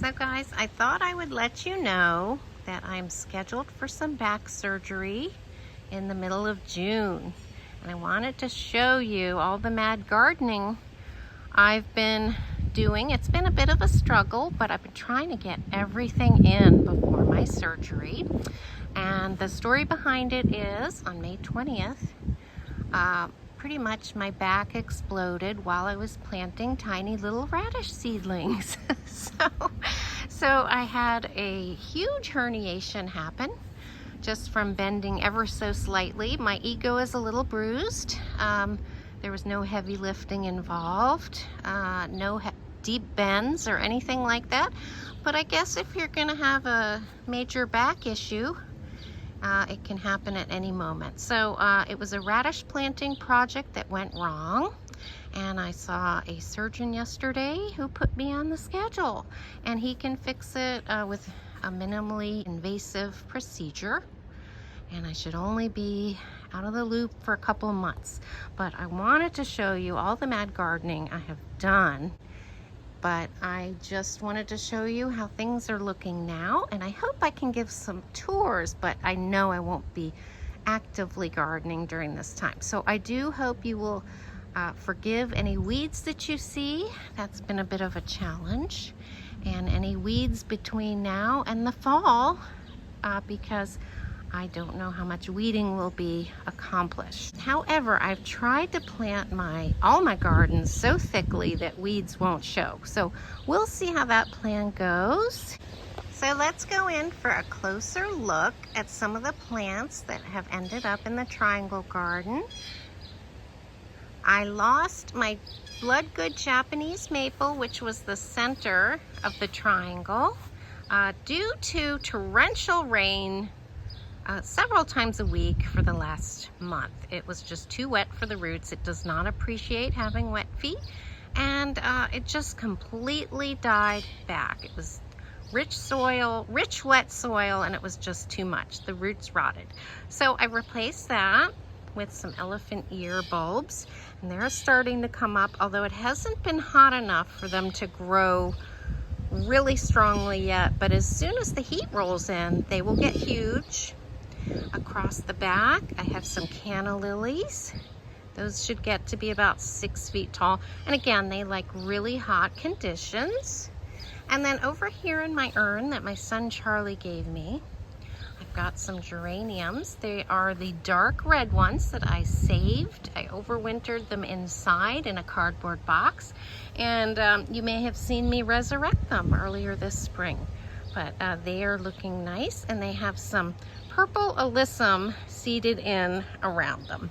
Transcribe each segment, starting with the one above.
So guys, I thought I would let you know that I'm scheduled for some back surgery in the middle of June. And I wanted to show you all the mad gardening I've been doing. It's been a bit of a struggle, but I've been trying to get everything in before my surgery. And the story behind it is on May 20th, pretty much my back exploded while I was planting tiny little radish seedlings. So I had a huge herniation happen just from bending ever so slightly. My ego is a little bruised. There was no heavy lifting involved, no deep bends or anything like that. But I guess if you're gonna have a major back issue, it can happen at any moment. So it was a radish planting project that went wrong, and I saw a surgeon yesterday who put me on the schedule, and he can fix it with a minimally invasive procedure, and I should only be out of the loop for a couple of months. But I wanted to show you all the mad gardening I have done, but I just wanted to show you how things are looking now, and I hope I can give some tours, but I know I won't be actively gardening during this time. So I do hope you will forgive any weeds that you see. That's been a bit of a challenge, and any weeds between now and the fall, because I don't know how much weeding will be accomplished. However, I've tried to plant all my gardens so thickly that weeds won't show. So we'll see how that plan goes. So let's go in for a closer look at some of the plants that have ended up in the triangle garden. I lost my blood good Japanese maple, which was the center of the triangle, due to torrential rain several times a week for the last month. It was just too wet for the roots. It does not appreciate having wet feet, and it just completely died back. It was rich soil, rich wet soil, and it was just too much. The roots rotted. So I replaced that with some elephant ear bulbs, and they're starting to come up, although it hasn't been hot enough for them to grow really strongly yet. But as soon as the heat rolls in, they will get huge. Across the back, I have some canna lilies. Those should get to be about 6 feet tall. And again, they like really hot conditions. And then over here in my urn that my son Charlie gave me, I've got some geraniums. They are the dark red ones that I saved. I overwintered them inside in a cardboard box. And you may have seen me resurrect them earlier this spring. But they are looking nice, and they have some purple alyssum seeded in around them.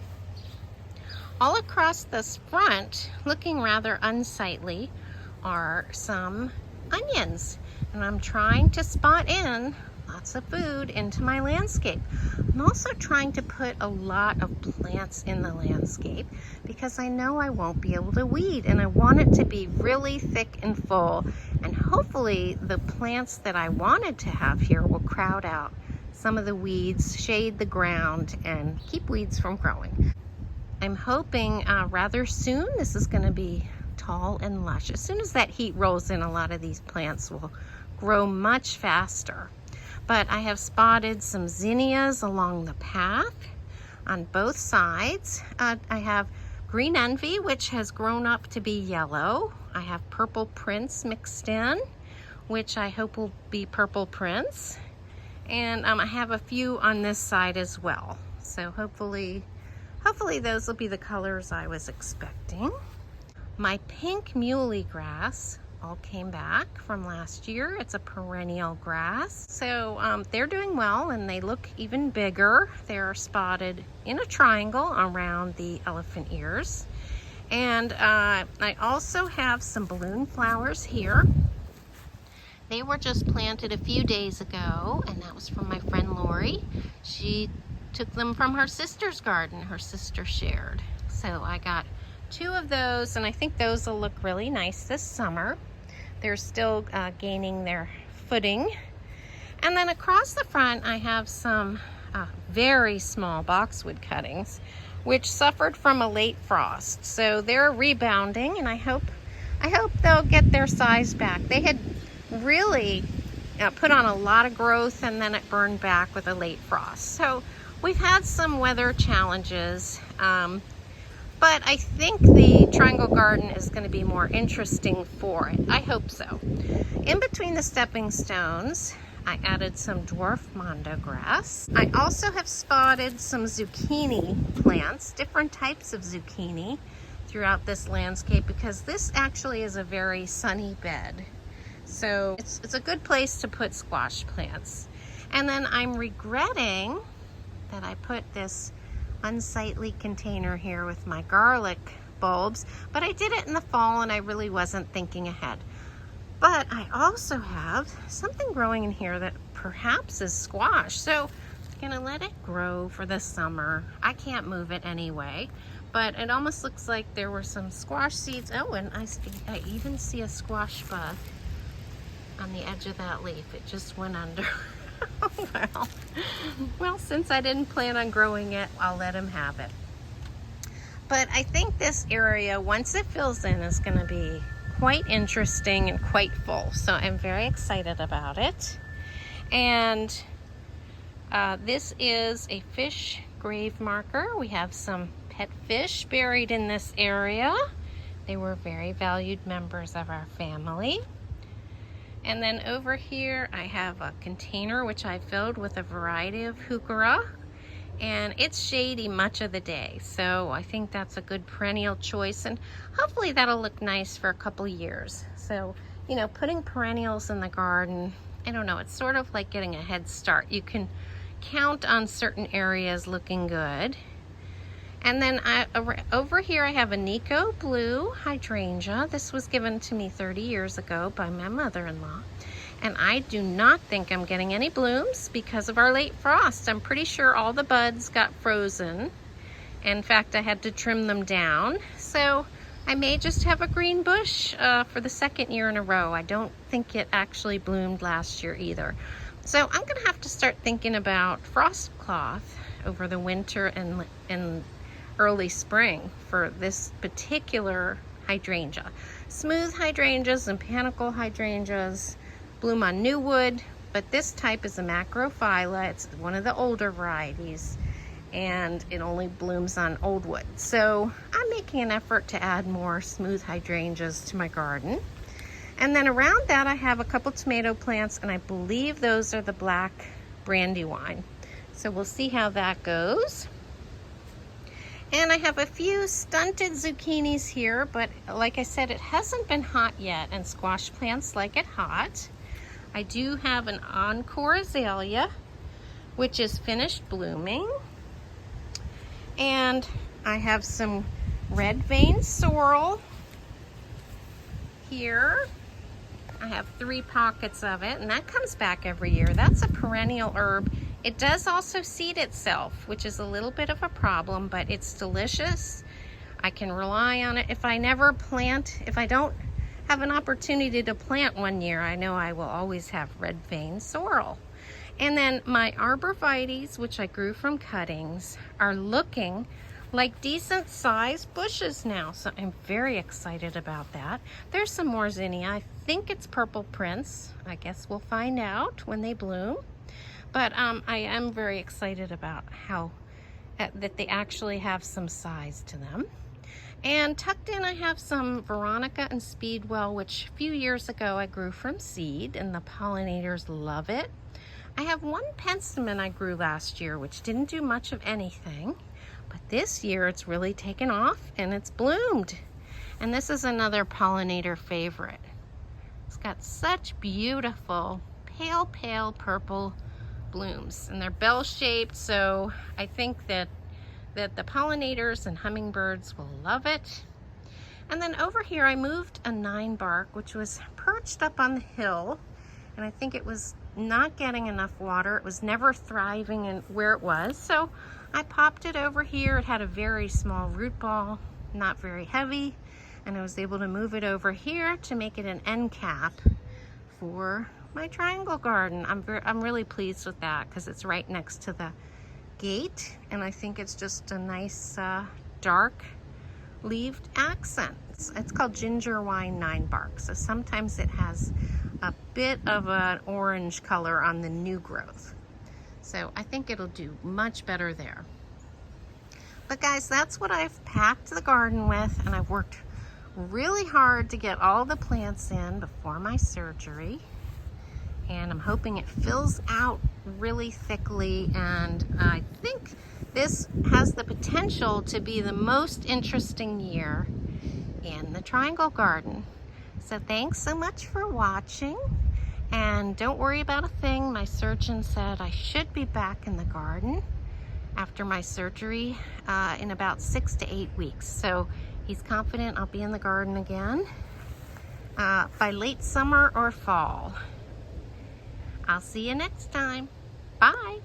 All across this front, looking rather unsightly, are some onions, and I'm trying to spot in lots of food into my landscape. I'm also trying to put a lot of plants in the landscape because I know I won't be able to weed, and I want it to be really thick and full, and hopefully the plants that I wanted to have here will crowd out some of the weeds, shade the ground, and keep weeds from growing. I'm hoping rather soon this is going to be tall and lush. As soon as that heat rolls in, a lot of these plants will grow much faster. But I have spotted some zinnias along the path on both sides. I have green envy, which has grown up to be yellow. I have purple prince mixed in, which I hope will be purple prince. And I have a few on this side as well. So hopefully those will be the colors I was expecting. My pink muley grass all came back from last year. It's a perennial grass. So they're doing well, and they look even bigger. They're spotted in a triangle around the elephant ears. And I also have some balloon flowers here. They were just planted a few days ago, and that was from my friend Lori. She took them from her sister's garden. Her sister shared. So I got 2 of those, and I think those will look really nice this summer. They're still gaining their footing. And then across the front, I have some very small boxwood cuttings, which suffered from a late frost. So they're rebounding, and I hope they'll get their size back. They had really put on a lot of growth, and then it burned back with a late frost. So we've had some weather challenges, but I think the triangle garden is going to be more interesting for it. I hope so. In between the stepping stones, I added some dwarf mondo grass. I also have spotted some zucchini plants, different types of zucchini throughout this landscape, because this actually is a very sunny bed. So it's a good place to put squash plants. And then I'm regretting that I put this unsightly container here with my garlic bulbs, but I did it in the fall and I really wasn't thinking ahead. But I also have something growing in here that perhaps is squash. So I'm gonna let it grow for the summer. I can't move it anyway, but it almost looks like there were some squash seeds. Oh, and I even see a squash bug on the edge of that leaf. It just went under. Well, since I didn't plan on growing it, I'll let him have it. But I think this area, once it fills in, is going to be quite interesting and quite full. So I'm very excited about it. And this is a fish grave marker. We have some pet fish buried in this area. They were very valued members of our family. And then over here I have a container which I filled with a variety of heuchera, and it's shady much of the day, so I think that's a good perennial choice, and hopefully that'll look nice for a couple years. So, you know, putting perennials in the garden, I don't know, it's sort of like getting a head start. You can count on certain areas looking good. And then over here I have a Nico Blue hydrangea. This was given to me 30 years ago by my mother-in-law. And I do not think I'm getting any blooms because of our late frost. I'm pretty sure all the buds got frozen. In fact, I had to trim them down. So I may just have a green bush for the second year in a row. I don't think it actually bloomed last year either. So I'm gonna have to start thinking about frost cloth over the winter and early spring for this particular hydrangea. Smooth hydrangeas and panicle hydrangeas bloom on new wood, but this type is a macrophylla. It's one of the older varieties, and it only blooms on old wood. So I'm making an effort to add more smooth hydrangeas to my garden. And then around that I have a couple tomato plants, and I believe those are the black brandywine. So we'll see how that goes. And I have a few stunted zucchinis here, but like I said, it hasn't been hot yet, and squash plants like it hot. I do have an encore azalea, which is finished blooming. And I have some red vein sorrel here. I have 3 pockets of it, and that comes back every year. That's a perennial herb. It does also seed itself, which is a little bit of a problem, but it's delicious. I can rely on it. If I don't have an opportunity to plant one year, I know I will always have red vein sorrel. And then my arborvitaes, which I grew from cuttings, are looking like decent sized bushes now. So I'm very excited about that. There's some more zinnia. I think it's purple prince. I guess we'll find out when they bloom. But I am very excited about how that they actually have some size to them. And tucked in I have some Veronica and Speedwell, which a few years ago I grew from seed, and the pollinators love it. I have one penstemon I grew last year, which didn't do much of anything. But this year it's really taken off and it's bloomed. And this is another pollinator favorite. It's got such beautiful pale purple blooms, and they're bell-shaped, so I think that the pollinators and hummingbirds will love it. And then over here I moved a 9-bark, which was perched up on the hill, and I think it was not getting enough water. It was never thriving in where it was, so I popped it over here. It had a very small root ball, not very heavy, and I was able to move it over here to make it an end cap for my triangle garden. I'm really pleased with that because it's right next to the gate, and I think it's just a nice dark leaved accent. It's called ginger wine 9-bark, so sometimes it has a bit of an orange color on the new growth. So I think it'll do much better there. But guys, that's what I've packed the garden with, and I've worked really hard to get all the plants in before my surgery. And I'm hoping it fills out really thickly, and I think this has the potential to be the most interesting year in the Triangle Garden. So thanks so much for watching, and don't worry about a thing. My surgeon said I should be back in the garden after my surgery in about 6 to 8 weeks. So he's confident I'll be in the garden again by late summer or fall. I'll see you next time. Bye.